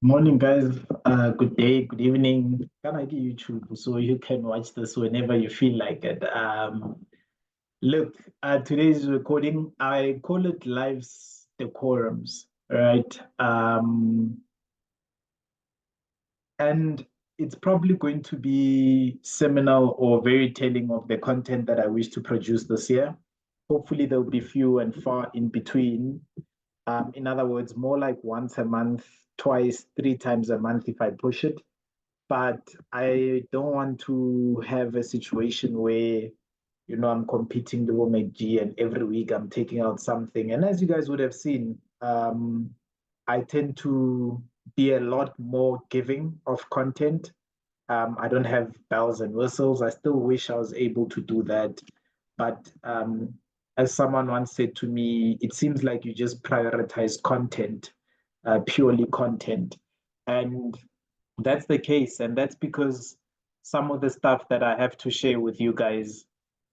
Morning, guys. Good day, good evening. Can I get YouTube so you can watch this whenever you feel like it? Look, today's recording, I call it Life's Decorums, right? And it's probably going to be seminal or very telling of the content that I wish to produce this year. Hopefully, there'll be few and far in between. In other words, more like once a month, twice, three times a month if I push it. But I don't want to have a situation where, I'm competing the McG and every week I'm taking out something. And as you guys would have seen, I tend to be a lot more giving of content. I don't have bells and whistles. I still wish I was able to do that. But as someone once said to me, it seems like you just prioritize content, purely content. And that's the case. And that's because some of the stuff that I have to share with you guys,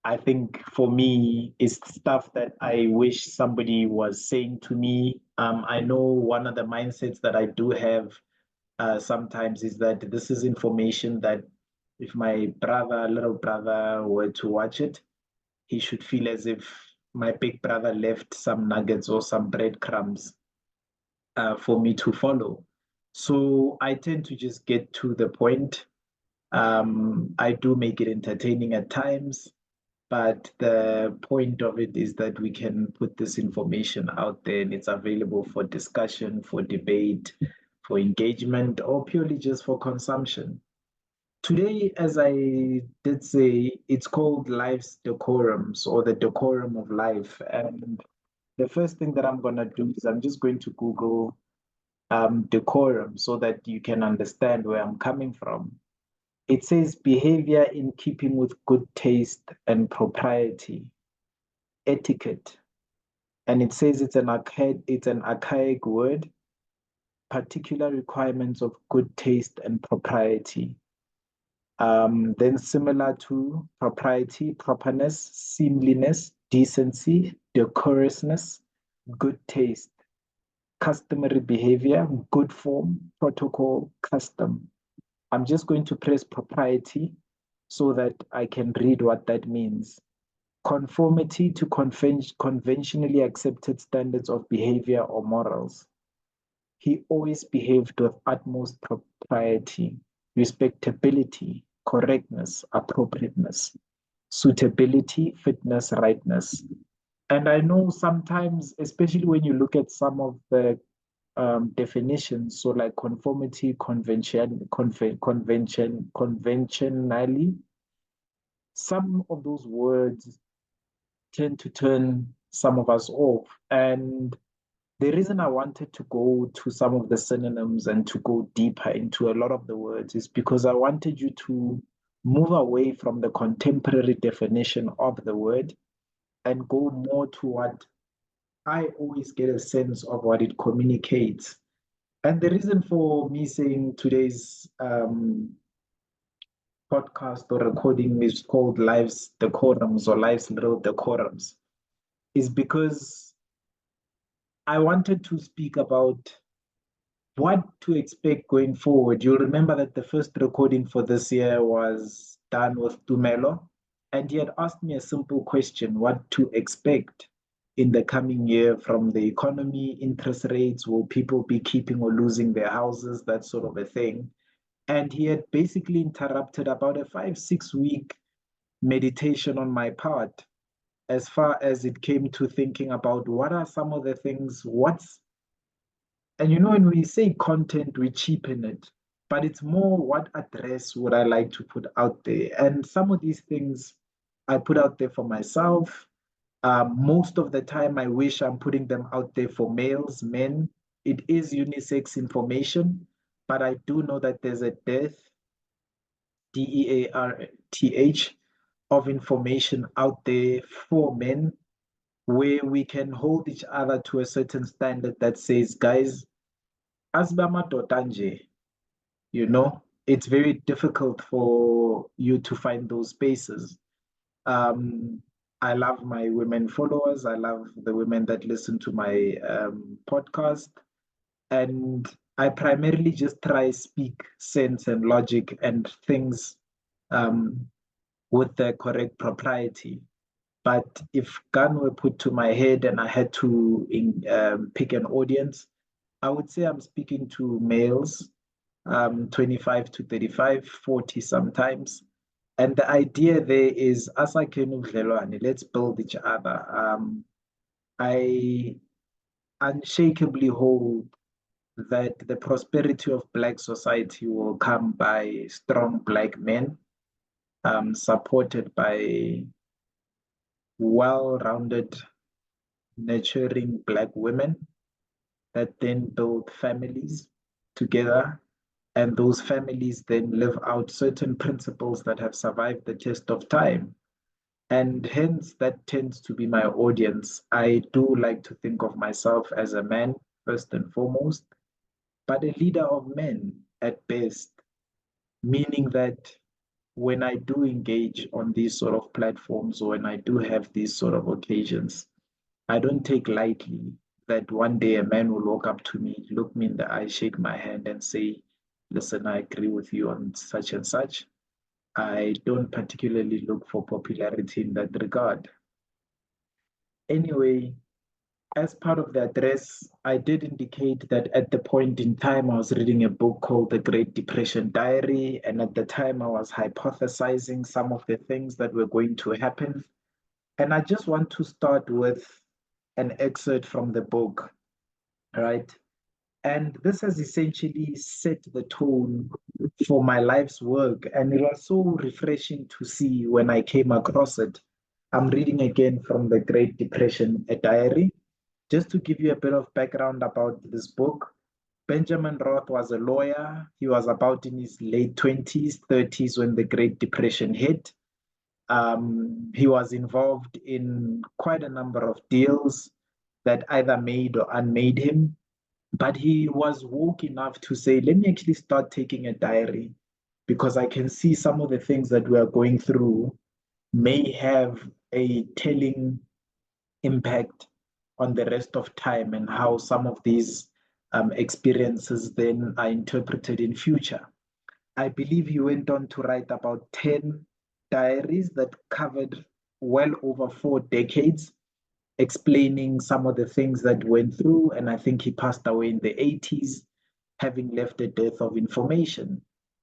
I think for me, is stuff that I wish somebody was saying to me. I know one of the mindsets that I do have sometimes is that this is information that if my brother, little brother, were to watch it, he should feel as if my big brother left some nuggets or some breadcrumbs for me to follow. So I tend to just get to the point. I do make it entertaining at times, but the point of it is that we can put this information out there and it's available for discussion, for debate, for engagement, or purely just for consumption. Today, as I did say, it's called Life's Decorums or the Decorum of Life. And the first thing that I'm going to do is I'm just going to Google decorum so that you can understand where I'm coming from. It says behavior in keeping with good taste and propriety, etiquette. And it says it's an archaic word, particular requirements of good taste and propriety. Then similar to propriety, properness, seemliness, decency, decorousness, good taste, customary behavior, good form, protocol, custom. I'm just going to press propriety so that I can read what that means. Conformity to conventionally accepted standards of behavior or morals. He always behaved with utmost propriety, respectability, correctness, appropriateness, suitability, fitness, rightness. And I know sometimes, especially when you look at some of the definitions, so like conformity, conventionally, some of those words tend to turn some of us off. And the reason I wanted to go to some of the synonyms and to go deeper into a lot of the words is because I wanted you to move away from the contemporary definition of the word and go more to what I always get a sense of what it communicates. And the reason for me saying today's podcast or recording is called Life's Decorums or Life's Little Decorums is because I wanted to speak about what to expect going forward. You'll remember that the first recording for this year was done with Tumelo, and he had asked me a simple question: what to expect in the coming year from the economy, interest rates, will people be keeping or losing their houses, that sort of a thing. And he had basically interrupted about a 5, 6 week meditation on my part as far as it came to thinking about what are some of the things, and when we say content, we cheapen it, but it's more what address would I like to put out there. And some of these things I put out there for myself. Most of the time, I wish I'm putting them out there for males, men. It is unisex information, but I do know that there's a dearth, DEARTH, of information out there for men where we can hold each other to a certain standard that says, guys, asibamadoda nje, it's very difficult for you to find those spaces. Um, I love my women followers. I love the women that listen to my podcast. And I primarily just try speak sense and logic and things with the correct propriety. But if gun were put to my head and I had to pick an audience, I would say I'm speaking to males, 25 to 35, 40 sometimes. And the idea there is, let's build each other. I unshakably hold that the prosperity of Black society will come by strong Black men, supported by well-rounded, nurturing Black women that then build families together. And those families then live out certain principles that have survived the test of time. And hence, that tends to be my audience. I do like to think of myself as a man, first and foremost, but a leader of men at best, meaning that when I do engage on these sort of platforms or when I do have these sort of occasions, I don't take lightly that one day a man will walk up to me, look me in the eye, shake my hand, and say, listen, I agree with you on such and such. I don't particularly look for popularity in that regard. Anyway, as part of the address, I did indicate that at the point in time, I was reading a book called The Great Depression Diary. And at the time, I was hypothesizing some of the things that were going to happen. And I just want to start with an excerpt from the book, right? And this has essentially set the tone for my life's work. And it was so refreshing to see when I came across it. I'm reading again from The Great Depression, a diary. Just to give you a bit of background about this book, Benjamin Roth was a lawyer. He was about in his late 20s, 30s when the Great Depression hit. He was involved in quite a number of deals that either made or unmade him. But he was woke enough to say, let me actually start taking a diary because I can see some of the things that we are going through may have a telling impact on the rest of time and how some of these experiences then are interpreted in future. I believe he went on to write about 10 diaries that covered well over 4 decades, explaining some of the things that went through. And I think he passed away in the 80s, having left a dearth of information.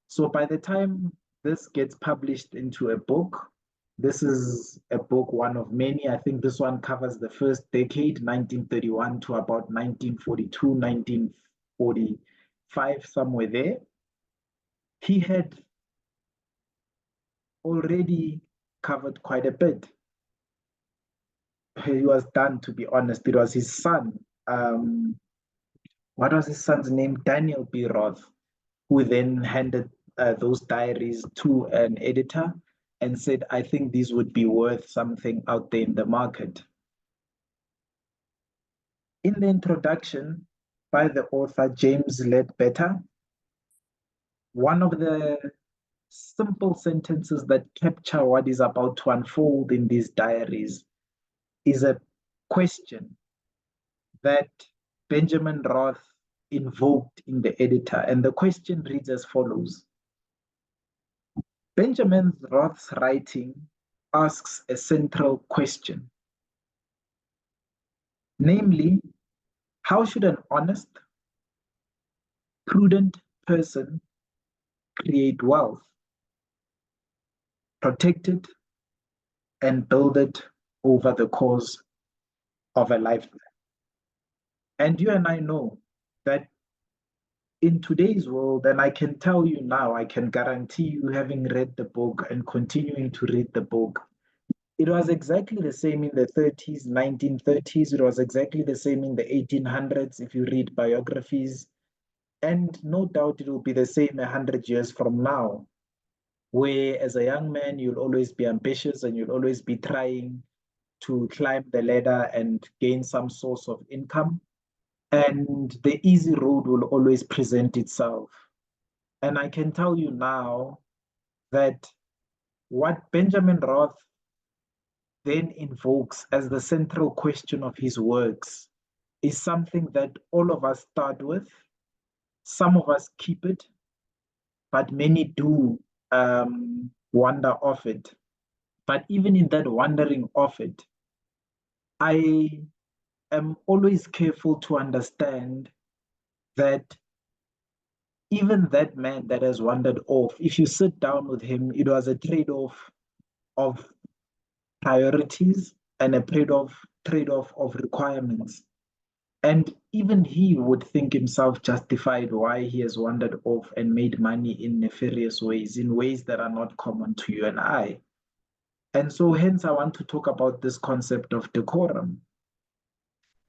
So by the time this gets published into a book, this is a book, one of many. I think this one covers the first decade, 1931 to about 1942, 1945, somewhere there. He had already covered quite a bit. He was done, to be honest. It was his son. What was his son's name? Daniel B. Roth, who then handed those diaries to an editor and said, I think these would be worth something out there in the market. In the introduction by the author James Ledbetter, one of the simple sentences that capture what is about to unfold in these diaries is a question that Benjamin Roth invoked in the editor. And the question reads as follows. Benjamin Roth's writing asks a central question, namely, how should an honest, prudent person create wealth, protect it, and build it over the course of a lifetime? And you and I know that in today's world, and I can tell you now, I can guarantee you, having read the book and continuing to read the book, it was exactly the same in the 30s, 1930s. It was exactly the same in the 1800s if you read biographies. And no doubt it will be the same 100 years from now, where as a young man, you'll always be ambitious and you'll always be trying to climb the ladder and gain some source of income. And the easy road will always present itself. And I can tell you now that what Benjamin Roth then invokes as the central question of his works is something that all of us start with Some of us keep it, but many do wander off it. But even in that wandering off it, I am always careful to understand that even that man that has wandered off, if you sit down with him, it was a trade-off of priorities and a trade-off of requirements. And even he would think himself justified why he has wandered off and made money in nefarious ways, in ways that are not common to you and I. And so, hence, I want to talk about this concept of decorum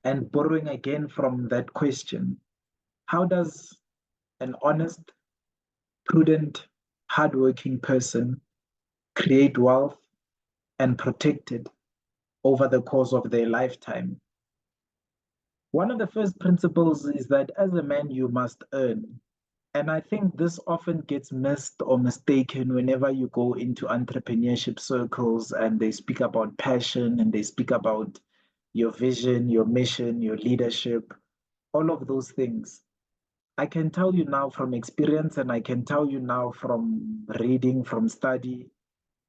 and borrowing again from that question. How does an honest, prudent, hardworking person create wealth and protect it over the course of their lifetime? One of the first principles is that as a man, you must earn. And I think this often gets missed or mistaken whenever you go into entrepreneurship circles and they speak about passion and they speak about your vision, your mission, your leadership, all of those things. I can tell you now from experience and I can tell you now from reading, from study,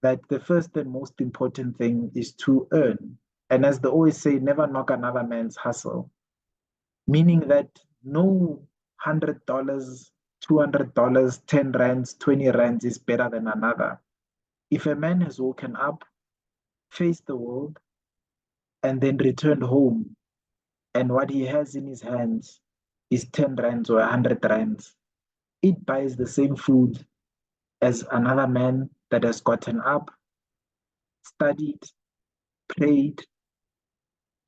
that the first and most important thing is to earn. And as they always say, never knock another man's hustle, meaning that no $100, $200, 10 rands, 20 rands is better than another. If a man has woken up, faced the world, and then returned home, and what he has in his hands is 10 rands or 100 rands, it buys the same food as another man that has gotten up, studied, prayed,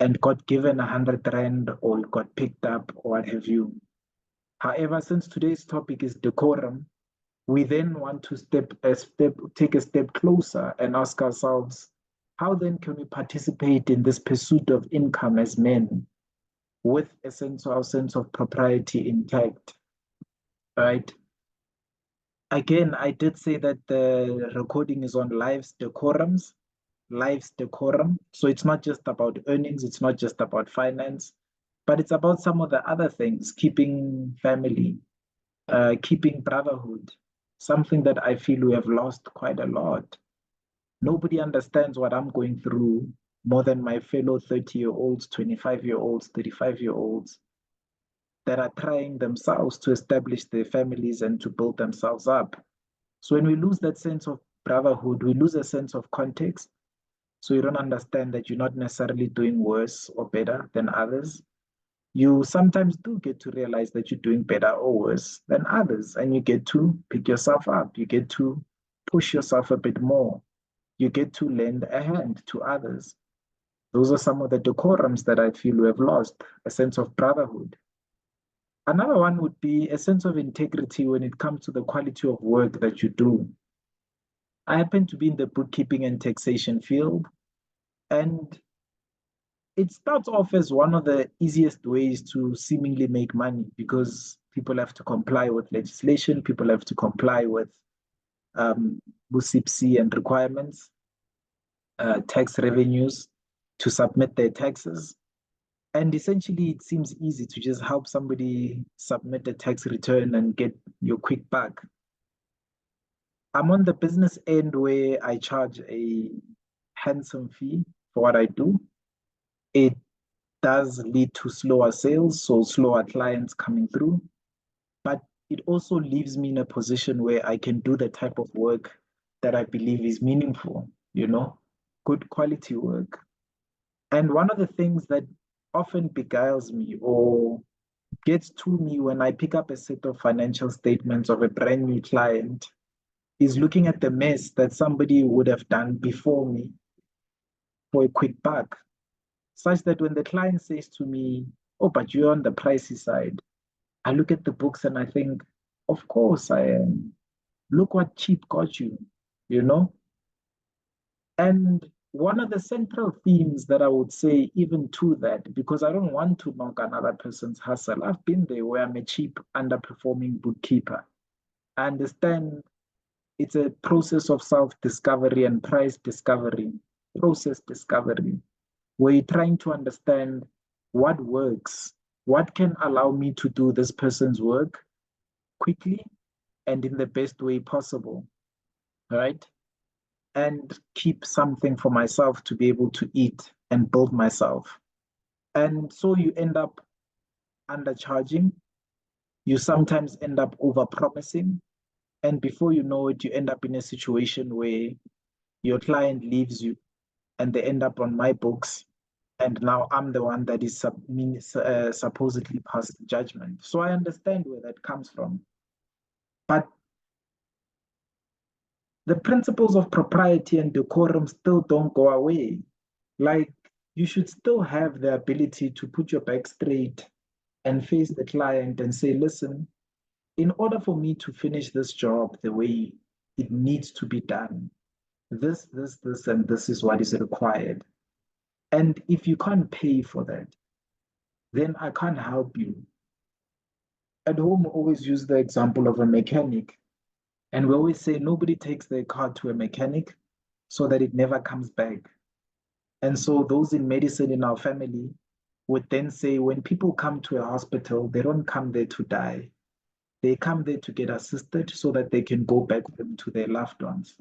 and got given 100 rand or got picked up or what have you. However, since today's topic is decorum, we then want to take a step closer and ask ourselves, how then can we participate in this pursuit of income as men with our sense of propriety intact, right? Again, I did say that the recording is on life's decorum. So it's not just about earnings, it's not just about finance, but it's about some of the other things, keeping family, keeping brotherhood, something that I feel we have lost quite a lot. Nobody understands what I'm going through more than my fellow 30-year-olds, 25-year-olds, 35-year-olds that are trying themselves to establish their families and to build themselves up. So when we lose that sense of brotherhood, we lose a sense of context. So you don't understand that you're not necessarily doing worse or better than others. You sometimes do get to realize that you're doing better or worse than others, and you get to pick yourself up. You get to push yourself a bit more. You get to lend a hand to others. Those are some of the decorums that I feel we have lost, a sense of brotherhood. Another one would be a sense of integrity when it comes to the quality of work that you do. I happen to be in the bookkeeping and taxation field, and it starts off as one of the easiest ways to seemingly make money because people have to comply with legislation, people have to comply with BUSIPC and requirements, tax revenues to submit their taxes. And essentially, it seems easy to just help somebody submit a tax return and get your quick buck. I'm on the business end where I charge a handsome fee for what I do. It does lead to slower sales, so slower clients coming through. But it also leaves me in a position where I can do the type of work that I believe is meaningful, good quality work. And one of the things that often beguiles me or gets to me when I pick up a set of financial statements of a brand new client is looking at the mess that somebody would have done before me for a quick buck, such that when the client says to me, "Oh, but you're on the pricey side," I look at the books and I think, of course I am. Look what cheap got you, you know? And one of the central themes that I would say, even to that, because I don't want to knock another person's hustle, I've been there where I'm a cheap, underperforming bookkeeper. I understand it's a process of self-discovery and price discovery, process discovery, where you're trying to understand what works, what can allow me to do this person's work, quickly and in the best way possible, right? And keep something for myself to be able to eat and build myself. And so you end up undercharging. You sometimes end up over promising. And before you know it, you end up in a situation where your client leaves you and they end up on my books. And now I'm the one that is supposedly past judgment. So I understand where that comes from. But the principles of propriety and decorum still don't go away. Like, you should still have the ability to put your back straight and face the client and say, listen, in order for me to finish this job the way it needs to be done, this, and this is what is required. And if you can't pay for that, then I can't help you. At home, we always use the example of a mechanic. And we always say nobody takes their car to a mechanic so that it never comes back. And so those in medicine in our family would then say when people come to a hospital, they don't come there to die. They come there to get assisted so that they can go back home to their loved ones.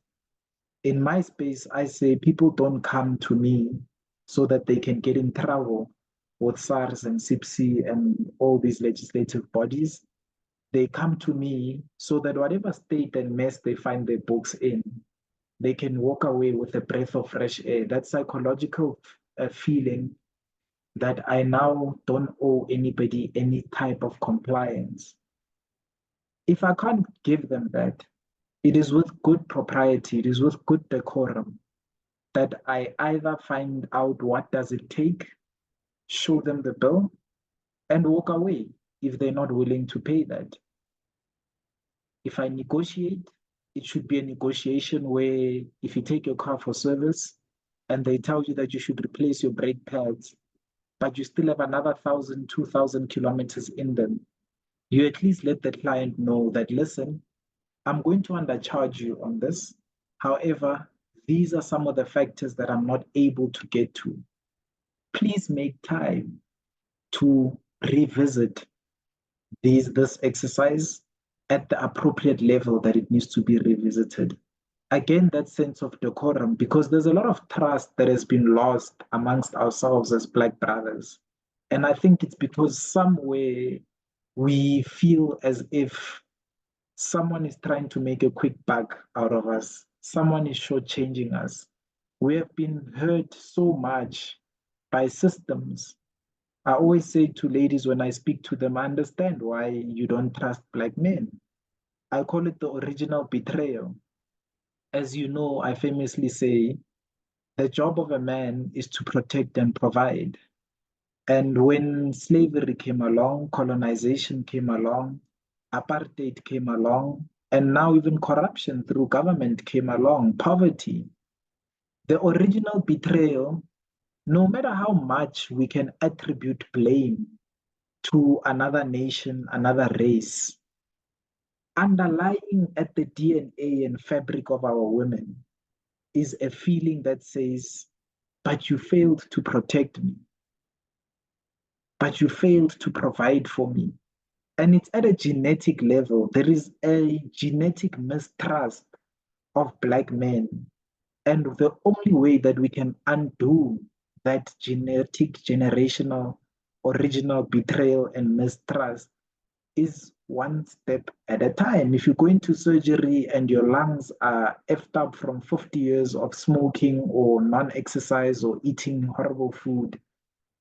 In my space, I say people don't come to me so that they can get in trouble with SARS and SIPC and all these legislative bodies. They come to me so that whatever state and mess they find their books in, they can walk away with a breath of fresh air. That psychological feeling that I now don't owe anybody any type of compliance. If I can't give them that, it is with good propriety, it is with good decorum that I either find out what does it take, show them the bill, and walk away if they're not willing to pay that. If I negotiate, it should be a negotiation where if you take your car for service and they tell you that you should replace your brake pads, but you still have another 1,000, 2,000 kilometers in them, you at least let the client know that, listen, I'm going to undercharge you on this. However, these are some of the factors that I'm not able to get to. Please make time to revisit this exercise at the appropriate level that it needs to be revisited. Again, that sense of decorum, because there's a lot of trust that has been lost amongst ourselves as Black brothers. And I think it's because somewhere we feel as if someone is trying to make a quick buck out of us. Someone is shortchanging us. We have been hurt so much by systems. I always say to ladies when I speak to them, I understand why you don't trust Black men. I call it the original betrayal. As you know, I famously say, the job of a man is to protect and provide. And when slavery came along, colonization came along, apartheid came along, and now even corruption through government came along, poverty, the original betrayal, no matter how much we can attribute blame to another nation, another race, underlying at the DNA and fabric of our women is a feeling that says, but you failed to protect me, but you failed to provide for me. And it's at a genetic level. There is a genetic mistrust of Black men. And the only way that we can undo that genetic, generational, original betrayal and mistrust is one step at a time. If you go into surgery and your lungs are effed up from 50 years of smoking or non-exercise or eating horrible food,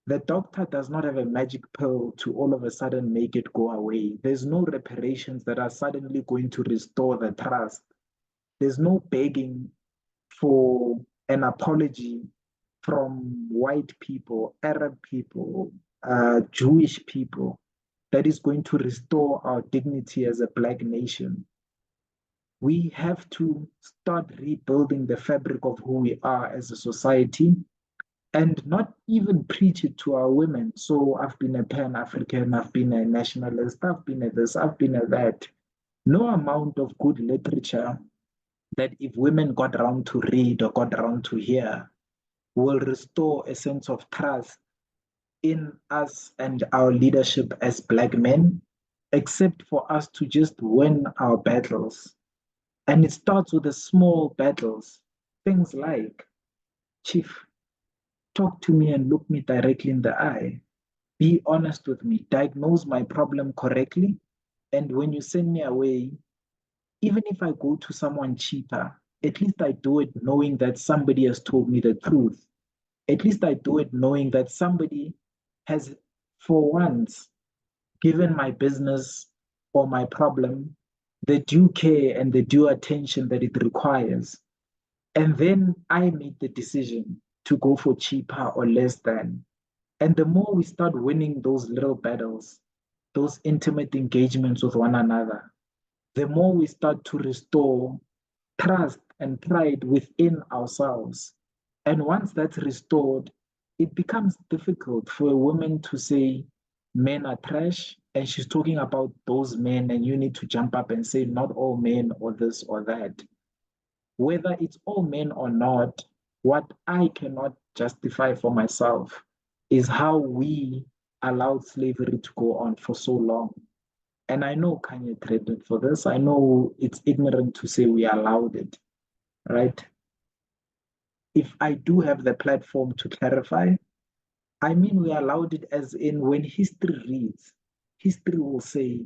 the doctor does not have a magic pill to all of a sudden make it go away. There's no reparations that are suddenly going to restore the trust. There's no begging for an apology from white people, Arab people, Jewish people that is going to restore our dignity as a Black nation. We have to start rebuilding the fabric of who we are as a society and not even preach it to our women. So I've been a Pan-African, I've been a nationalist, I've been a this, I've been a that. No amount of good literature that if women got around to read or got around to hear will restore a sense of trust in us and our leadership as Black men, except for us to just win our battles. And it starts with the small battles. Things like, Chief, talk to me and look me directly in the eye. Be honest with me. Diagnose my problem correctly. And when you send me away, even if I go to someone cheaper, at least I do it knowing that somebody has told me the truth. At least I do it knowing that somebody has, for once, given my business or my problem the due care and the due attention that it requires. And then I made the decision to go for cheaper or less than. And the more we start winning those little battles, those intimate engagements with one another, the more we start to restore trust and pride within ourselves. And once that's restored, it becomes difficult for a woman to say men are trash. And she's talking about those men, and you need to jump up and say, not all men, or this or that. Whether it's all men or not, what I cannot justify for myself is how we allowed slavery to go on for so long. And I know Kanye threatened for this. I know it's ignorant to say we allowed it, right? If I do have the platform to clarify, I mean we allowed it as in when history reads, history will say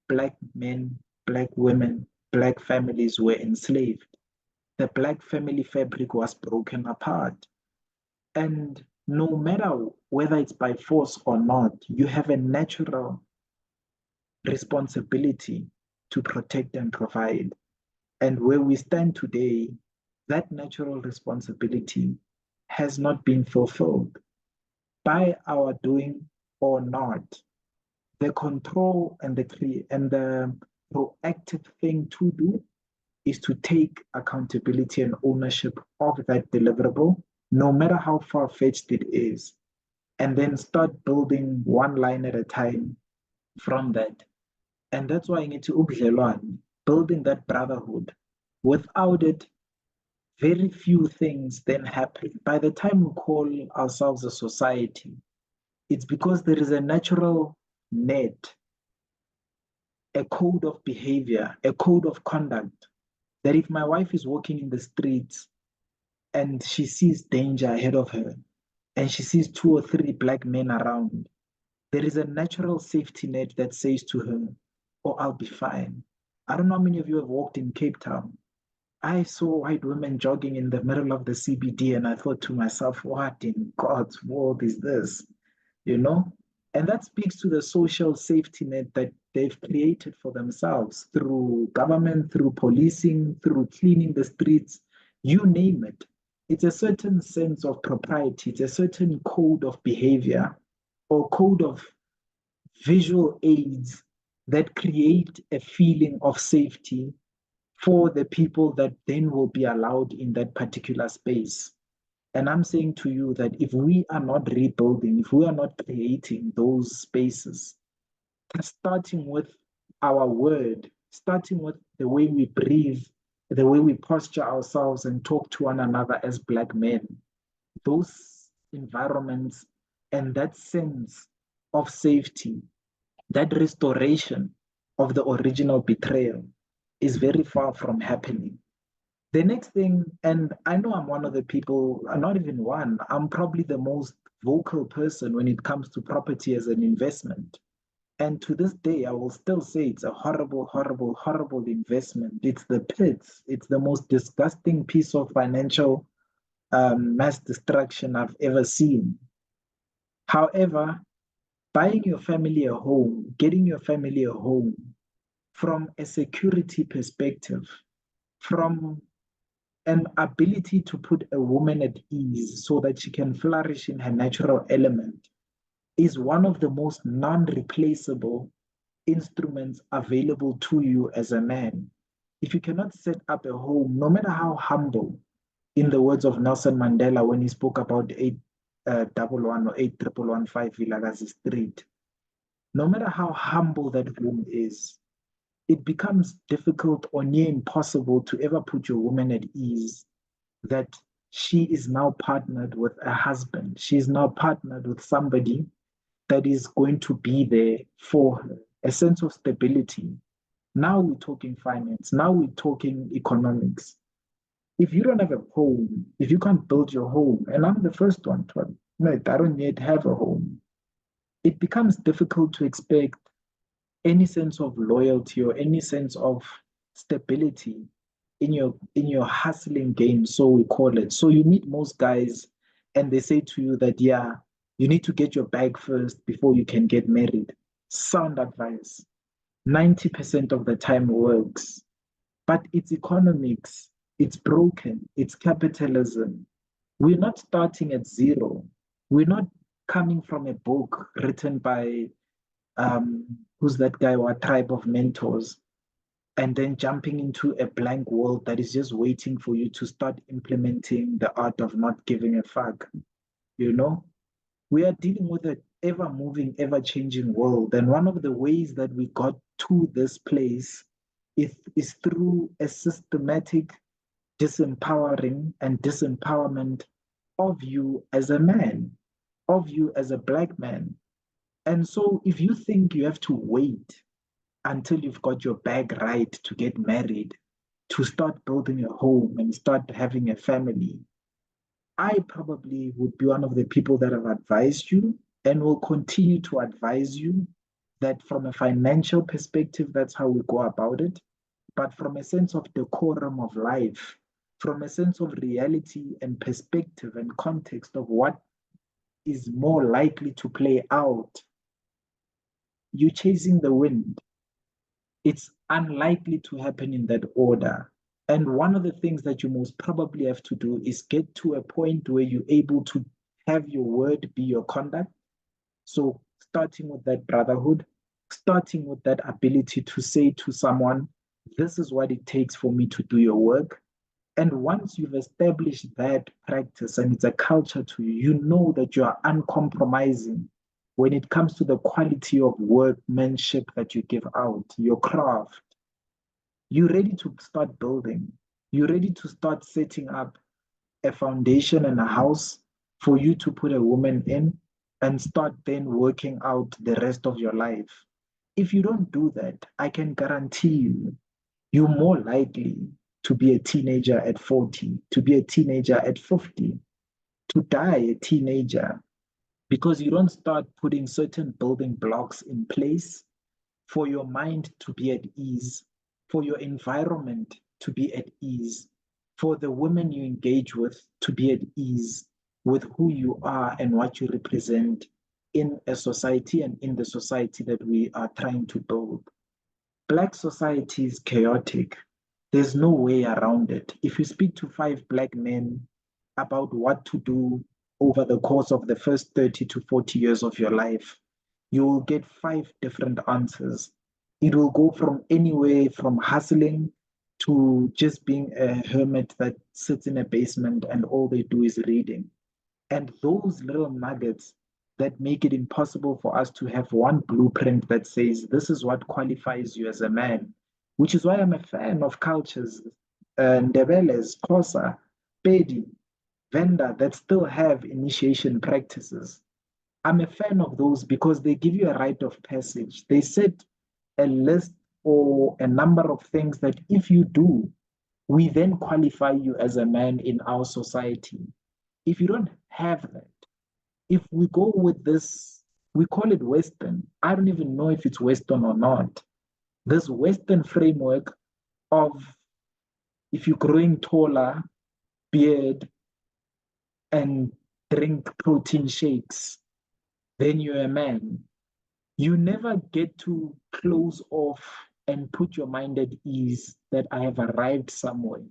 Black men, Black women, Black families were enslaved. The Black family fabric was broken apart. And no matter whether it's by force or not, you have a natural responsibility to protect and provide. And where we stand today, that natural responsibility has not been fulfilled by our doing or not. The control and the proactive thing to do is to take accountability and ownership of that deliverable, no matter how far-fetched it is, and then start building one line at a time from that. And that's why I need to ubudlelwano, building that brotherhood. Without it, very few things then happen. By the time we call ourselves a society, it's because there is a natural net, a code of behavior, a code of conduct that if my wife is walking in the streets and she sees danger ahead of her and she sees two or three Black men around, there is a natural safety net that says to her, oh, I'll be fine. I don't know how many of you have walked in Cape Town. I saw white women jogging in the middle of the CBD, and I thought to myself, what in God's world is this? You know? And that speaks to the social safety net that they've created for themselves through government, through policing, through cleaning the streets, you name it. It's a certain sense of propriety, it's a certain code of behavior or code of visual aids that create a feeling of safety for the people that then will be allowed in that particular space. And I'm saying to you that if we are not rebuilding, if we are not creating those spaces, starting with our word, starting with the way we breathe, the way we posture ourselves and talk to one another as Black men, those environments and that sense of safety, that restoration of the original betrayal is very far from happening. The next thing, and I know I'm one of the people, not even one, I'm probably the most vocal person when it comes to property as an investment. And to this day, I will still say it's a horrible, horrible, horrible investment. It's the pits. It's the most disgusting piece of financial mass destruction I've ever seen. However, buying your family a home, getting your family a home from a security perspective, from an ability to put a woman at ease so that she can flourish in her natural element is one of the most non-replaceable instruments available to you as a man. If you cannot set up a home, no matter how humble, in the words of Nelson Mandela when he spoke about 811 or 8115 Vilakazi Street, no matter how humble that home is, it becomes difficult or near impossible to ever put your woman at ease that she is now partnered with a husband. She is now partnered with somebody that is going to be there for her. a sense of stability. Now we're talking finance. Now we're talking economics. If you don't have a home, if you can't build your home, and I'm the first one to admit I don't yet have a home, it becomes difficult to expect any sense of loyalty or any sense of stability in your hustling game, so we call it. So you meet most guys and they say to you that yeah, you need to get your bag first before you can get married. Sound advice. 90% of the time works, but it's economics, it's broken, it's capitalism. We're not starting at zero. We're not coming from a book written by who's that guy, or a tribe of mentors, and then jumping into a blank world that is just waiting for you to start implementing the art of not giving a fuck. You know, we are dealing with an ever moving, ever changing world. And one of the ways that we got to this place is through a systematic disempowering and disempowerment of you as a man, of you as a black man. And so if you think you have to wait until you've got your bag right to get married, to start building a home and start having a family, I probably would be one of the people that have advised you and will continue to advise you that from a financial perspective, that's how we go about it. But from a sense of decorum of life, from a sense of reality and perspective and context of what is more likely to play out, you're chasing the wind. It's unlikely to happen in that order. And one of the things that you most probably have to do is get to a point where you're able to have your word be your conduct. So, starting with that brotherhood, starting with that ability to say to someone, this is what it takes for me to do your work. And once you've established that practice and it's a culture to you, you know that you are uncompromising when it comes to the quality of workmanship that you give out, your craft. You're ready to start building. You're ready to start setting up a foundation and a house for you to put a woman in and start then working out the rest of your life. If you don't do that, I can guarantee you, you're more likely to be a teenager at 40, to be a teenager at 50, to die a teenager because you don't start putting certain building blocks in place for your mind to be at ease, for your environment to be at ease, for the women you engage with to be at ease with who you are and what you represent in a society and in the society that we are trying to build. Black society is chaotic. There's no way around it. If you speak to five black men about what to do over the course of the first 30 to 40 years of your life, you will get five different answers. It will go from anywhere from hustling to just being a hermit that sits in a basement and all they do is reading. And those little nuggets that make it impossible for us to have one blueprint that says this is what qualifies you as a man, which is why I'm a fan of cultures, Ndebeles, Xhosa, Pedi, Venda that still have initiation practices. I'm a fan of those because they give you a rite of passage. They set a list or a number of things that if you do, we then qualify you as a man in our society. If you don't have that, if we go with this, we call it Western. I don't even know if it's Western or not. This Western framework of if you're growing taller, beard, and drink protein shakes, then you're a man. You never get to close off and put your mind at ease that I have arrived somewhere.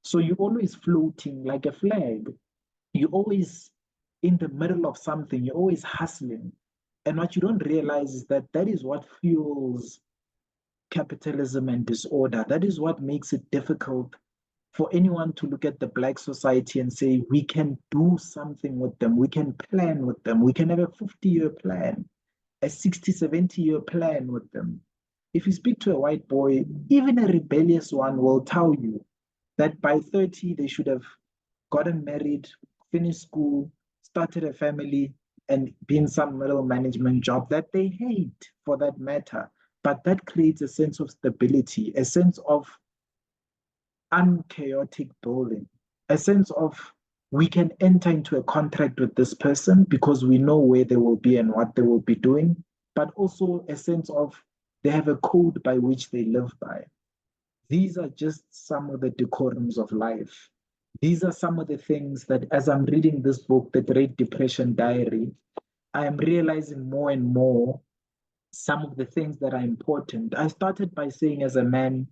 So you're always floating like a flag. You're always in the middle of something. You're always hustling. And what you don't realize is that that is what fuels capitalism and disorder. That is what makes it difficult for anyone to look at the Black society and say, we can do something with them. We can plan with them. We can have a 50-year plan, a 60, 70-year plan with them. If you speak to a white boy, even a rebellious one will tell you that by 30, they should have gotten married, finished school, started a family, and been some middle management job that they hate for that matter. But that creates a sense of stability, a sense of unchaotic building, a sense of we can enter into a contract with this person because we know where they will be and what they will be doing, but also a sense of they have a code by which they live by. These are just some of the decorums of life. These are some of the things that, as I'm reading this book, The Great Depression Diary, I am realizing more and more some of the things that are important. I started by saying, as a man,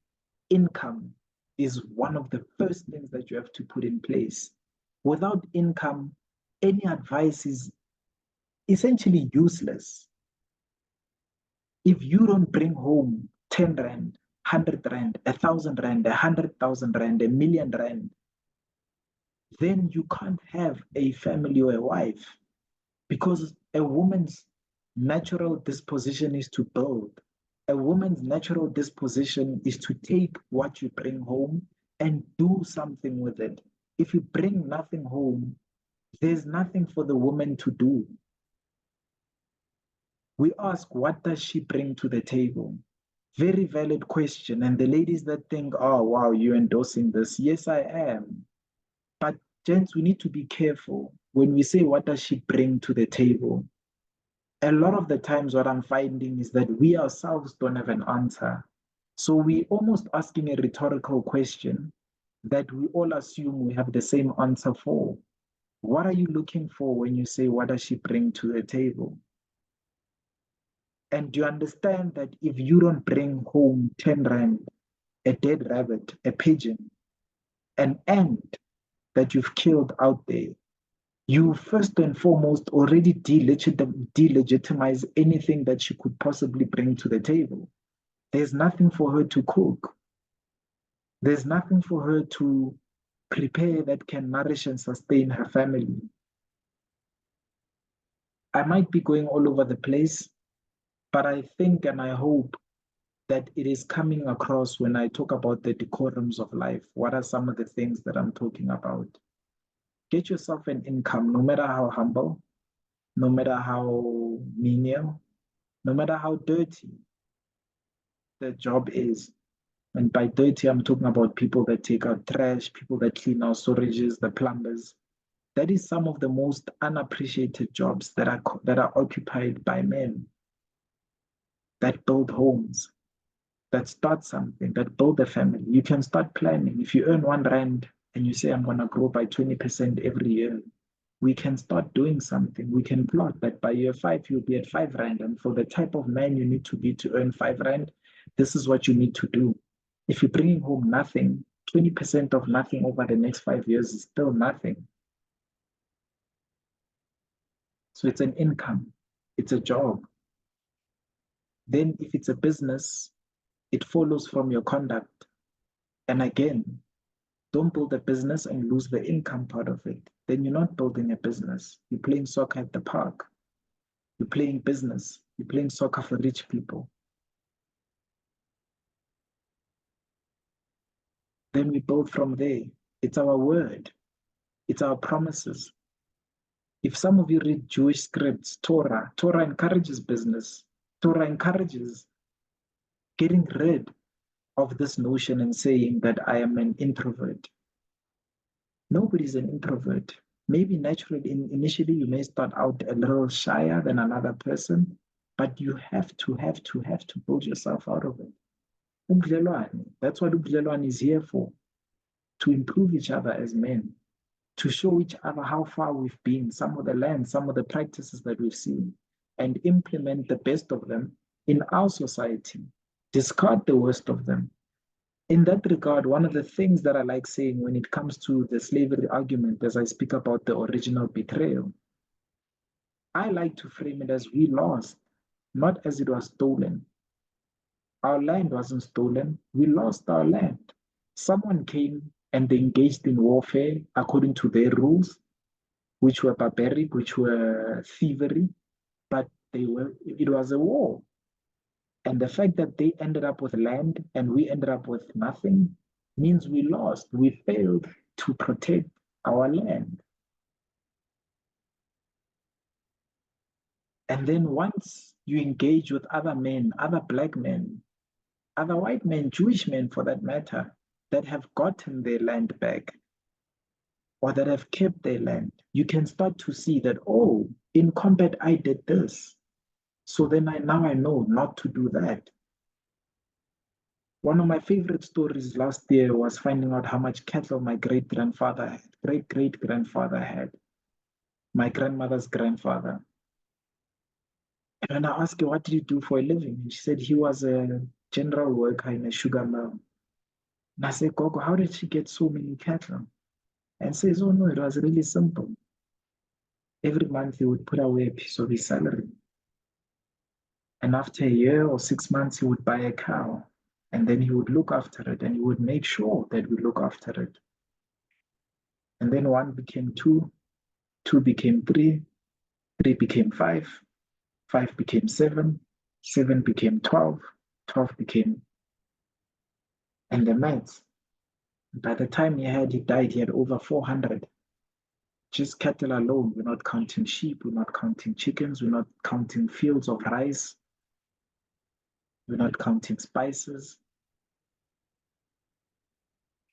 income is one of the first things that you have to put in place. Without income, any advice is essentially useless. If you don't bring home 10 rand, 100 rand, 1,000 rand, 100,000 rand, 1,000,000 rand, then you can't have a family or a wife because a woman's natural disposition is to build. A woman's natural disposition is to take what you bring home and do something with it. If you bring nothing home, there's nothing for the woman to do. We ask, what does she bring to the table? Very valid question. And the ladies that think, oh, wow, you're endorsing this. Yes, I am. But gents, we need to be careful when we say, what does she bring to the table? A lot of the times, what I'm finding is that we ourselves don't have an answer. So we almost asking a rhetorical question that we all assume we have the same answer for. What are you looking for when you say, what does she bring to the table? And do you understand that if you don't bring home 10 rand, a dead rabbit, a pigeon, an ant that you've killed out there, you first and foremost already delegitimize anything that she could possibly bring to the table. There's nothing for her to cook. There's nothing for her to prepare that can nourish and sustain her family. I might be going all over the place, but I think and I hope that it is coming across when I talk about the decorums of life. What are some of the things that I'm talking about? Get yourself an income, no matter how humble, no matter how menial, no matter how dirty the job is. And by dirty, I'm talking about people that take out trash, people that clean our storages, the plumbers. That is some of the most unappreciated jobs that are occupied by men that build homes, that start something, that build a family. You can start planning. If you earn 1 rand and you say, I'm going to grow by 20% every year, we can start doing something. We can plot that by year 5, you'll be at 5 rand. And for the type of man you need to be to earn 5 rand, this is what you need to do. If you're bringing home nothing, 20% of nothing over the next 5 years is still nothing. So it's an income, it's a job. Then if it's a business, it follows from your conduct. And again, don't build a business and lose the income part of it. Then you're not building a business. You're playing soccer at the park. You're playing business. You're playing soccer for rich people. Then we build from there. It's our word. It's our promises. If some of you read Jewish scripts, Torah encourages business. Torah encourages getting rid of this notion and saying that I am an introvert. Nobody's an introvert. Maybe naturally, initially, you may start out a little shyer than another person, but you have to build yourself out of it. That's what ubudlelwano is here for, to improve each other as men, to show each other how far we've been, some of the lands, some of the practices that we've seen, and implement the best of them in our society, discard the worst of them. In that regard, one of the things that I like saying when it comes to the slavery argument, as I speak about the original betrayal, I like to frame it as we lost, not as it was stolen. Our land wasn't stolen, we lost our land. Someone came and they engaged in warfare according to their rules, which were barbaric, which were thievery, but it was a war. And the fact that they ended up with land and we ended up with nothing means we lost. We failed to protect our land. And then once you engage with other men, other black men, other white men, Jewish men for that matter, that have gotten their land back or that have kept their land, you can start to see that, oh, in combat, I did this. So then now I know not to do that. One of my favorite stories last year was finding out how much cattle my great-grandfather had, great-great-grandfather had, my grandmother's grandfather. And when I asked her, what did you do for a living? And she said he was a general worker in a sugar mill. And I said, Gogo, how did she get so many cattle? And says, oh no, it was really simple. Every month he would put away a piece of his salary. And after a year or 6 months, he would buy a cow. And then he would look after it and he would make sure that we look after it. And then one became two, two became three, three became five, five became seven, seven became 12, 12 became, and the maths. By the time he died, he had over 400. Just cattle alone. We're not counting sheep, we're not counting chickens, we're not counting fields of rice, we're not counting spices.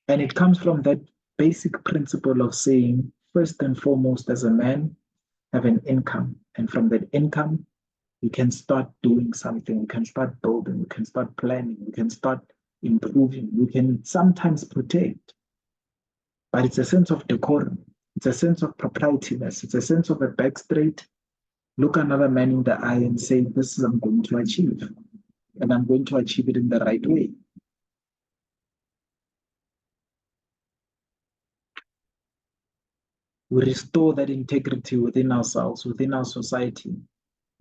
And it comes from that basic principle of saying, first and foremost, as a man, have an income. And from that income, we can start doing something. We can start building. We can start planning. We can start improving. We can sometimes protect. But it's a sense of decorum. It's a sense of proprietyness. It's a sense of a back straight, look another man in the eye and say, this is I'm going to achieve. And I'm going to achieve it in the right way. We restore that integrity within ourselves, within our society.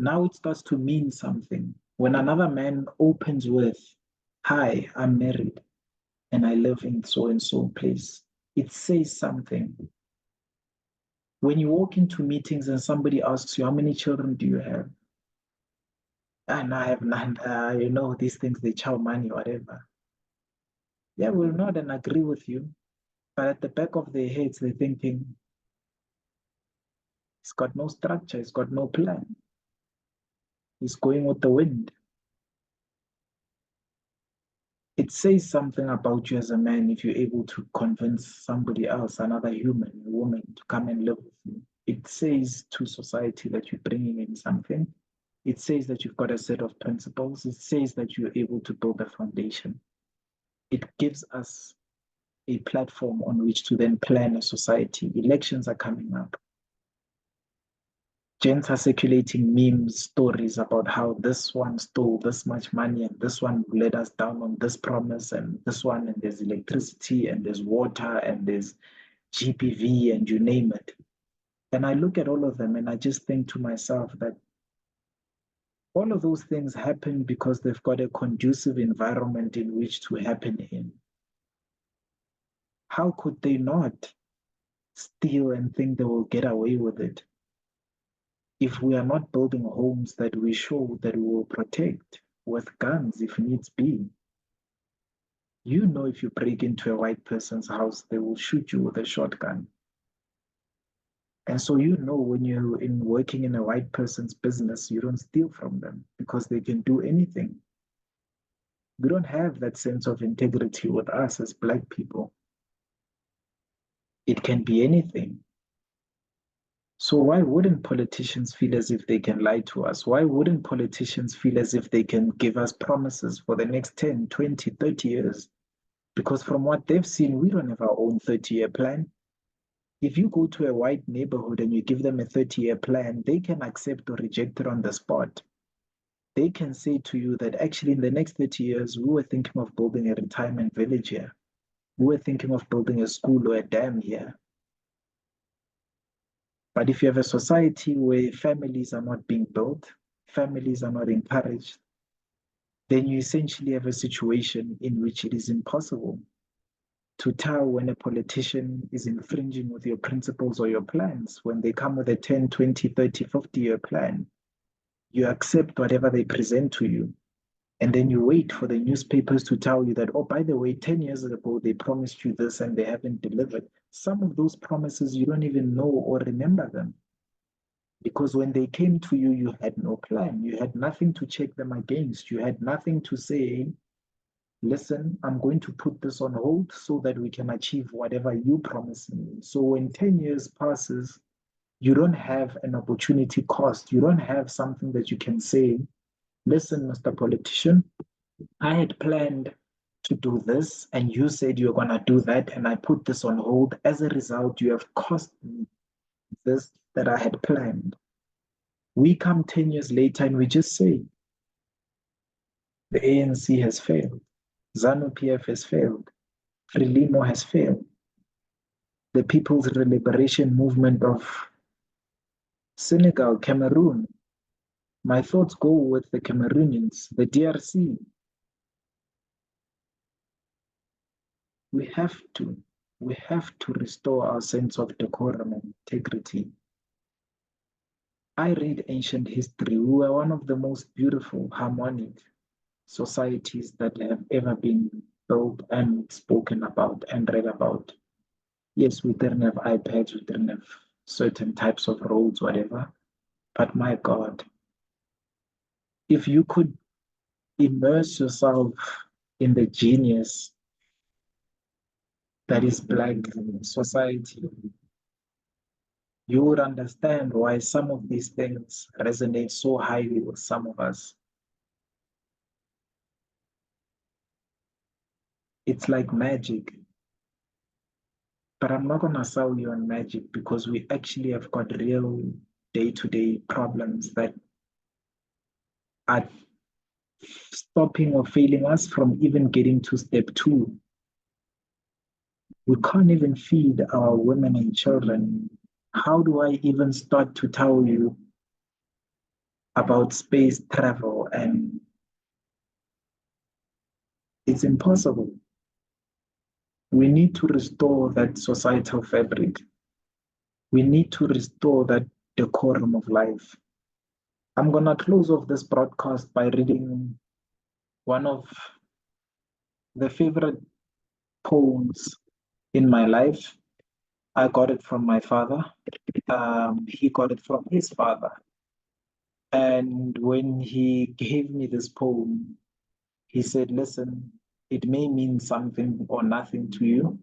Now it starts to mean something. When another man opens with, hi, I'm married and I live in so and so place, it says something. When you walk into meetings and somebody asks you, how many children do you have? And I have none, these things, they chow money, whatever. Yeah, we'll nod and agree with you. But at the back of their heads, they're thinking, it's got no structure, it's got no plan. It's going with the wind. It says something about you as a man if you're able to convince somebody else, another human, a woman, to come and live with you. It says to society that you're bringing in something. It says that you've got a set of principles. It says that you're able to build a foundation. It gives us a platform on which to then plan a society. Elections are coming up. Gents are circulating memes, stories about how this one stole this much money and this one let us down on this promise and this one, and there's electricity and there's water and there's GPV and you name it. And I look at all of them and I just think to myself that all of those things happen because they've got a conducive environment in which to happen in. How could they not steal and think they will get away with it? If we are not building homes that we show that we will protect with guns if needs be, you know, if you break into a white person's house, they will shoot you with a shotgun. And so you know when you're working in a white person's business, you don't steal from them because they can do anything. We don't have that sense of integrity with us as Black people. It can be anything. So why wouldn't politicians feel as if they can lie to us? Why wouldn't politicians feel as if they can give us promises for the next 10, 20, 30 years? Because from what they've seen, we don't have our own 30-year plan. If you go to a white neighborhood and you give them a 30-year plan, they can accept or reject it on the spot. They can say to you that actually in the next 30 years, we were thinking of building a retirement village here. We were thinking of building a school or a dam here. But if you have a society where families are not being built, families are not encouraged, then you essentially have a situation in which it is impossible to tell when a politician is infringing with your principles or your plans. When they come with a 10, 20, 30, 50-year plan, you accept whatever they present to you. And then you wait for the newspapers to tell you that, oh, by the way, 10 years ago, they promised you this and they haven't delivered. Some of those promises, you don't even know or remember them Because when they came to you, you had no plan. You had nothing to check them against. You had nothing to say, listen, I'm going to put this on hold so that we can achieve whatever you promised me. So when 10 years passes, you don't have an opportunity cost. You don't have something that you can say, listen, Mr. Politician, I had planned to do this, and you said you're going to do that, and I put this on hold. As a result, you have cost me this that I had planned. We come 10 years later and we just say, the ANC has failed, ZANU-PF has failed, Frelimo has failed, the People's Liberation Movement of Senegal, Cameroon. My thoughts go with the Cameroonians, the DRC. We have to, we have to restore our sense of decorum and integrity. I read ancient history. We were one of the most beautiful, harmonic societies that have ever been built and spoken about and read about. Yes, we didn't have iPads, we didn't have certain types of roads, whatever. But my God, if you could immerse yourself in the genius that is Black society, you would understand why some of these things resonate so highly with some of us. It's like magic. But I'm not going to sell you on magic because we actually have got real day-to-day problems that are stopping or failing us from even getting to step 2. We can't even feed our women and children. How do I even start to tell you about space travel? And it's impossible. We need to restore that societal fabric. We need to restore that decorum of life. I'm going to close off this broadcast by reading one of the favorite poems in my life. I got it from my father. He got it from his father. And when he gave me this poem, he said, listen, it may mean something or nothing to you,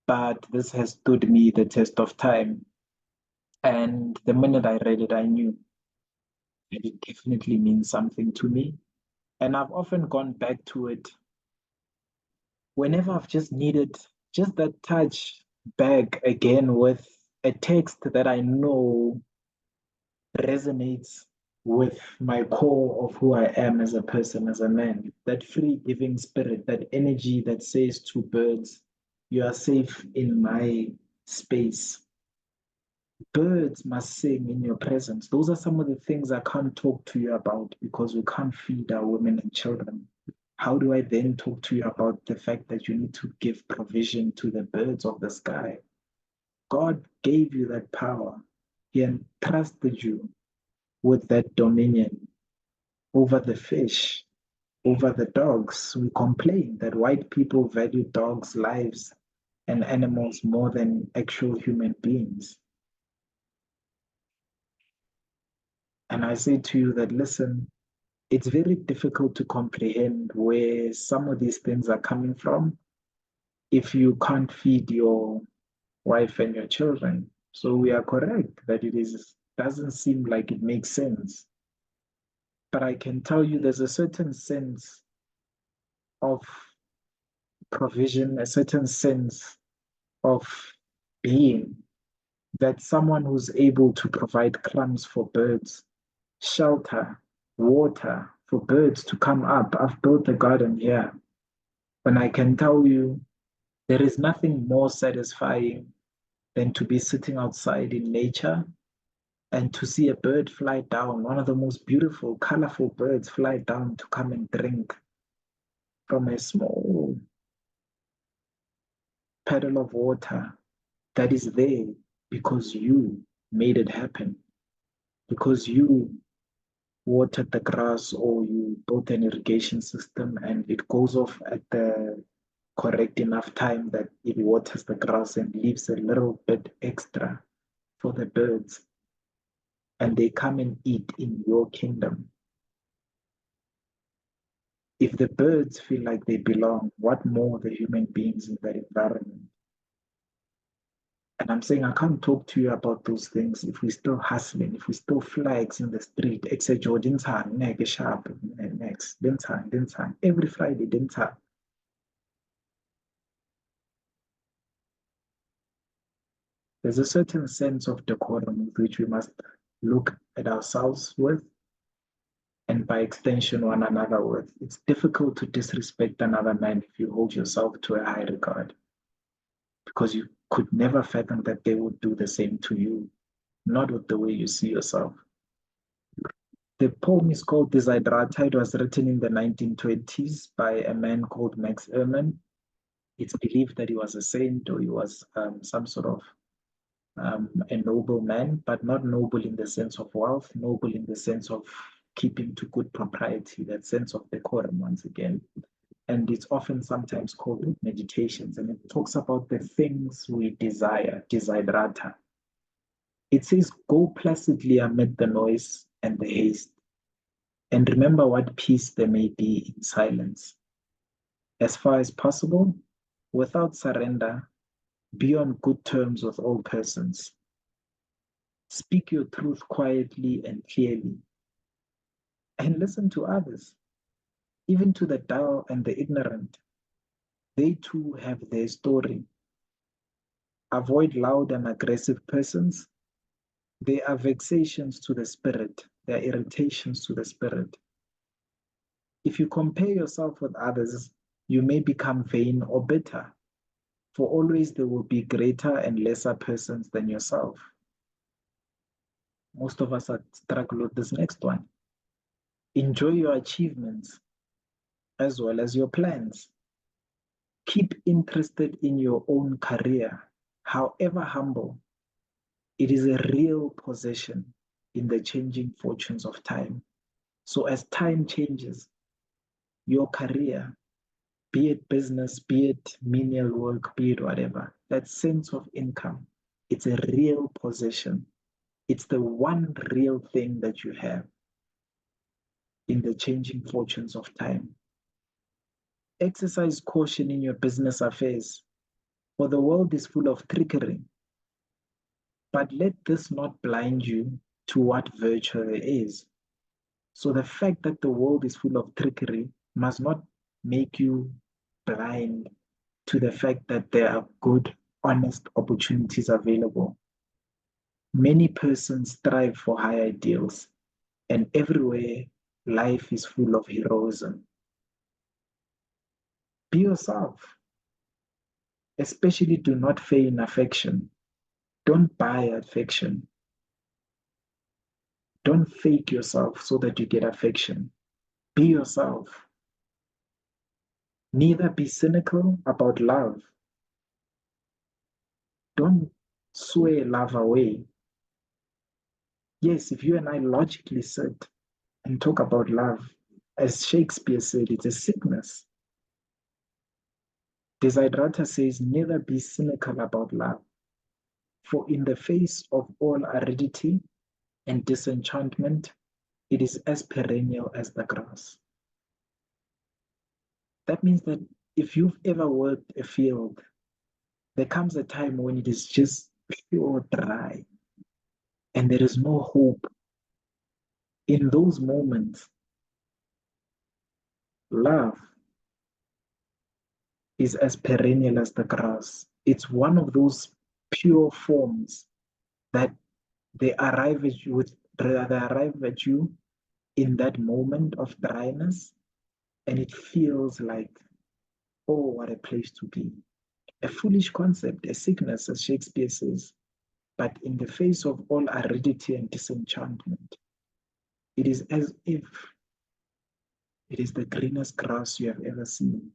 but this has stood me the test of time. And the minute I read it, I knew that it definitely means something to me. And I've often gone back to it whenever I've just needed just that touch back again with a text that I know resonates with my core of who I am as a person, as a man. That free giving spirit, that energy that says to birds, you are safe in my space. Birds must sing in your presence. Those are some of the things I can't talk to you about because we can't feed our women and children. How do I then talk to you about the fact that you need to give provision to the birds of the sky? God gave you that power. He entrusted you with that dominion over the fish, over the dogs. We complain that white people value dogs' lives and animals more than actual human beings. And I say to you that, listen, it's very difficult to comprehend where some of these things are coming from if you can't feed your wife and your children. So we are correct that it doesn't seem like it makes sense. But I can tell you there's a certain sense of provision, a certain sense of being that someone who's able to provide crumbs for birds, shelter, water for birds to come up. I've built a garden here. And I can tell you there is nothing more satisfying than to be sitting outside in nature and to see a bird fly down, one of the most beautiful, colorful birds fly down to come and drink from a small puddle of water that is there because you made it happen, because you watered the grass or you built an irrigation system and it goes off at the correct enough time that it waters the grass and leaves a little bit extra for the birds. and they come and eat in your kingdom. If the birds feel like they belong, what more the human beings in that environment? And I'm saying I can't talk to you about those things if we're still hustling, if we still flags in the street, except Jordan time, next sharp, next, then time, every Friday, then time. There's a certain sense of decorum with which we must look at ourselves with, and by extension, one another with. It's difficult to disrespect another man if you hold yourself to a high regard, because you could never fathom that they would do the same to you, not with the way you see yourself. The poem is called Desiderata. It was written in the 1920s by a man called Max Ehrmann. It's believed that he was a saint or he was some sort of a noble man, but not noble in the sense of wealth, noble in the sense of keeping to good propriety, that sense of decorum once again. And it's often sometimes called meditations, and it talks about the things we desire, desiderata. It says, go placidly amid the noise and the haste, and remember what peace there may be in silence. As far as possible, without surrender, be on good terms with all persons. Speak your truth quietly and clearly, and listen to others, even to the dull and the ignorant. They too have their story. Avoid loud and aggressive persons. They are vexations to the spirit, they are irritations to the spirit. If you compare yourself with others, you may become vain or bitter, for always there will be greater and lesser persons than yourself. Most of us are struggling with this next one. Enjoy your achievements as well as your plans. Keep interested in your own career, however humble. It is a real possession in the changing fortunes of time. So as time changes, your career, be it business, be it menial work, be it whatever, that sense of income, it's a real possession. It's the one real thing that you have in the changing fortunes of time. Exercise caution in your business affairs, for the world is full of trickery. But let this not blind you to what virtue there is. So the fact that the world is full of trickery must not make you blind to the fact that there are good, honest opportunities available. Many persons strive for high ideals, and everywhere life is full of heroism. Be yourself. Especially do not feign affection. Don't buy affection. Don't fake yourself so that you get affection. Be yourself. Neither be cynical about love. Don't swear love away. Yes, if you and I logically sit and talk about love, as Shakespeare said, it's a sickness. Desiderata says, neither be cynical about love, for in the face of all aridity and disenchantment, it is as perennial as the grass. That means that if you've ever worked a field, there comes a time when it is just pure dry and there is no hope. In those moments, love is as perennial as the grass. It's one of those pure forms that they arrive at you with, they arrive at you in that moment of dryness, and it feels like, oh, what a place to be. A foolish concept, a sickness, as Shakespeare says. But in the face of all aridity and disenchantment, it is as if it is the greenest grass you have ever seen.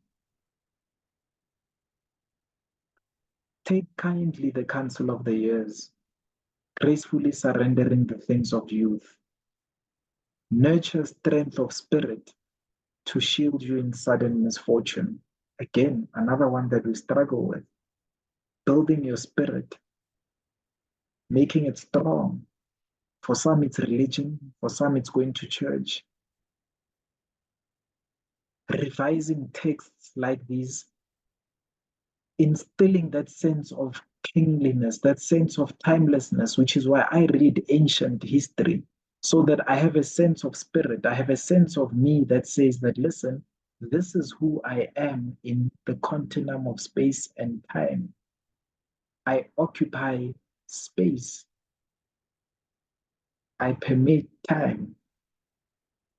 Take kindly the counsel of the years, gracefully surrendering the things of youth. Nurture strength of spirit to shield you in sudden misfortune. Again, another one that we struggle with. Building your spirit, making it strong For some, it's religion. For some, it's going to church. Revising texts like these, instilling that sense of kingliness, that sense of timelessness, which is why I read ancient history, so that I have a sense of spirit. I have a sense of me that says that, listen, this is who I am in the continuum of space and time. I occupy space. I permit time.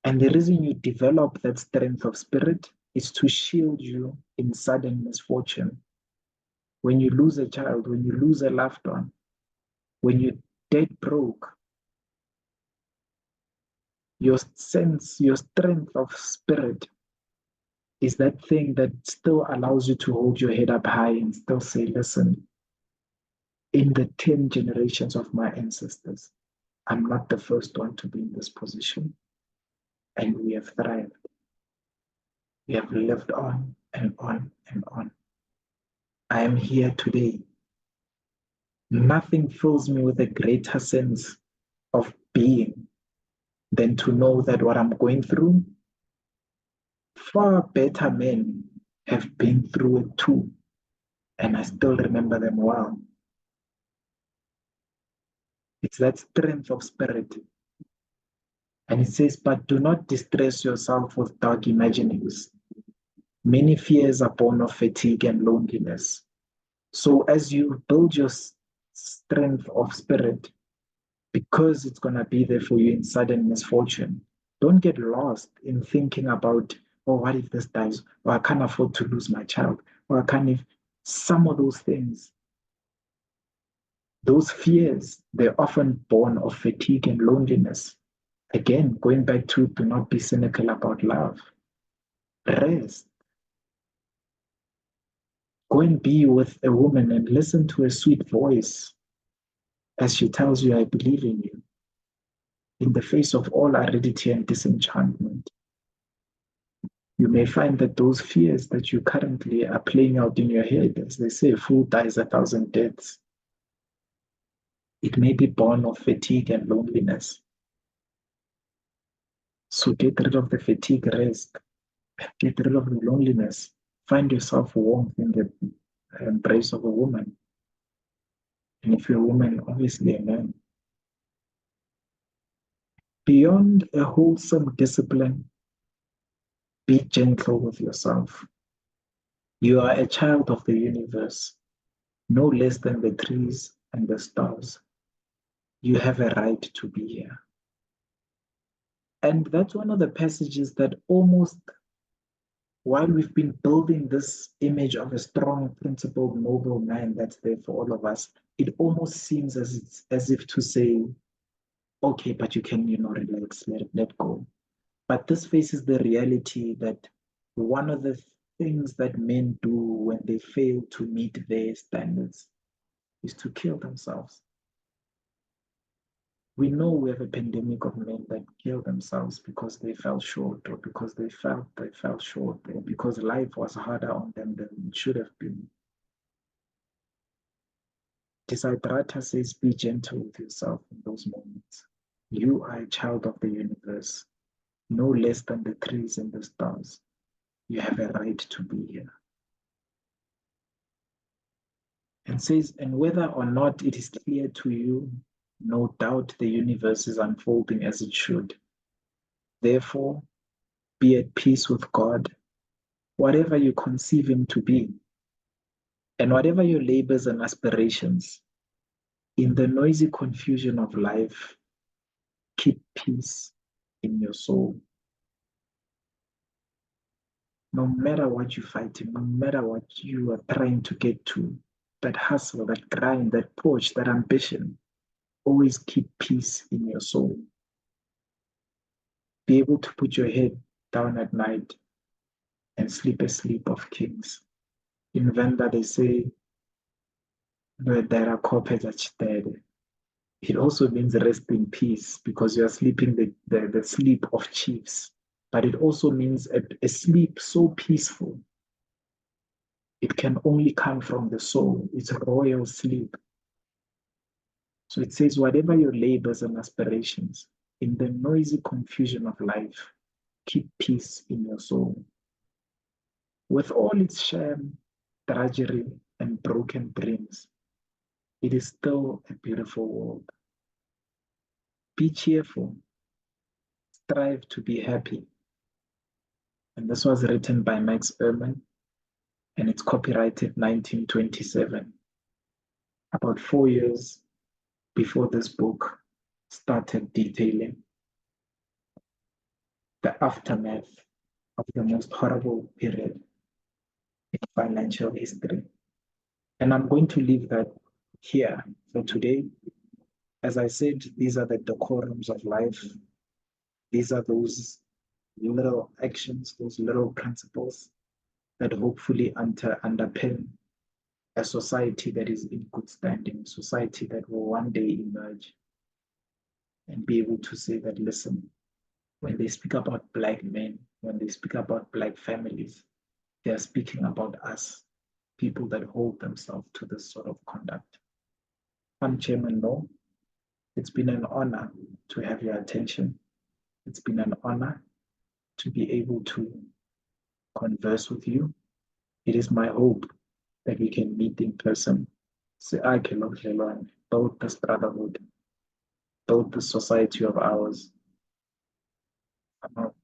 And the reason you develop that strength of spirit is to shield you in sudden misfortune. When you lose a child, when you lose a loved one, when you're dead broke, your sense, your strength of spirit is that thing that still allows you to hold your head up high and still say, listen, in the 10 generations of my ancestors, I'm not the first one to be in this position. And we have thrived. We have lived on and on and on. I am here today. Nothing fills me with a greater sense of being than to know that what I'm going through, far better men have been through it too, and I still remember them well. It's that strength of spirit. And it says, but do not distress yourself with dark imaginings. Many fears are born of fatigue and loneliness. So as you build your strength of spirit, because it's going to be there for you in sudden misfortune, don't get lost in thinking about, oh, what if this dies? Or I can't afford to lose my child. Or I can't, if some of those things, those fears, they're often born of fatigue and loneliness. Again, going back to do not be cynical about love. Rest. Go and be with a woman and listen to her sweet voice as she tells you, I believe in you, in the face of all aridity and disenchantment. You may find that those fears that you currently are playing out in your head, as they say, a fool dies 1,000 deaths. It may be born of fatigue and loneliness. So get rid of the fatigue, rest. Get rid of the loneliness. Find yourself warmth in the embrace of a woman. And if you're a woman, obviously a man. Beyond a wholesome discipline, be gentle with yourself. You are a child of the universe, no less than the trees and the stars. You have a right to be here. And that's one of the passages that almost, while we've been building this image of a strong, principled, noble man that's there for all of us, it almost seems as if to say, okay, but you can, relax, let go. But this faces the reality that one of the things that men do when they fail to meet their standards is to kill themselves. We know we have a pandemic of men that kill themselves because they fell short, or because they fell short, or because life was harder on them than it should have been. Desiderata says, be gentle with yourself in those moments. You are a child of the universe, no less than the trees and the stars. You have a right to be here. And says, and whether or not it is clear to you, no doubt the universe is unfolding as it should. Therefore, be at peace with God, whatever you conceive him to be, and whatever your labors and aspirations. In the noisy confusion of life, keep peace in your soul. No matter what you're fighting, no matter what you are trying to get to, that hustle, that grind, that push, that ambition, always keep peace in your soul. Be able to put your head down at night and sleep a sleep of kings. In Venda, they say, there are dead. It also means rest in peace because you are sleeping the sleep of chiefs. But it also means a sleep so peaceful. It can only come from the soul. It's a royal sleep. So it says, whatever your labors and aspirations, in the noisy confusion of life, keep peace in your soul. With all its sham, drudgery, and broken dreams, it is still a beautiful world. Be cheerful, strive to be happy. And this was written by Max Ehrman, and it's copyrighted 1927, about 4 years before this book started detailing the aftermath of the most horrible period in financial history. And I'm going to leave that here for today. As I said, these are the decorums of life. These are those little actions, those little principles that hopefully underpin a society that is in good standing, a society that will one day emerge and be able to say that, listen, when they speak about Black men, when they speak about Black families, they are speaking about us, people that hold themselves to this sort of conduct. I'm Chairman Law. It's been an honor to have your attention. It's been an honor to be able to converse with you. It is my hope that we can meet in person. Say, I can build this brotherhood, build this society of ours. I'm out.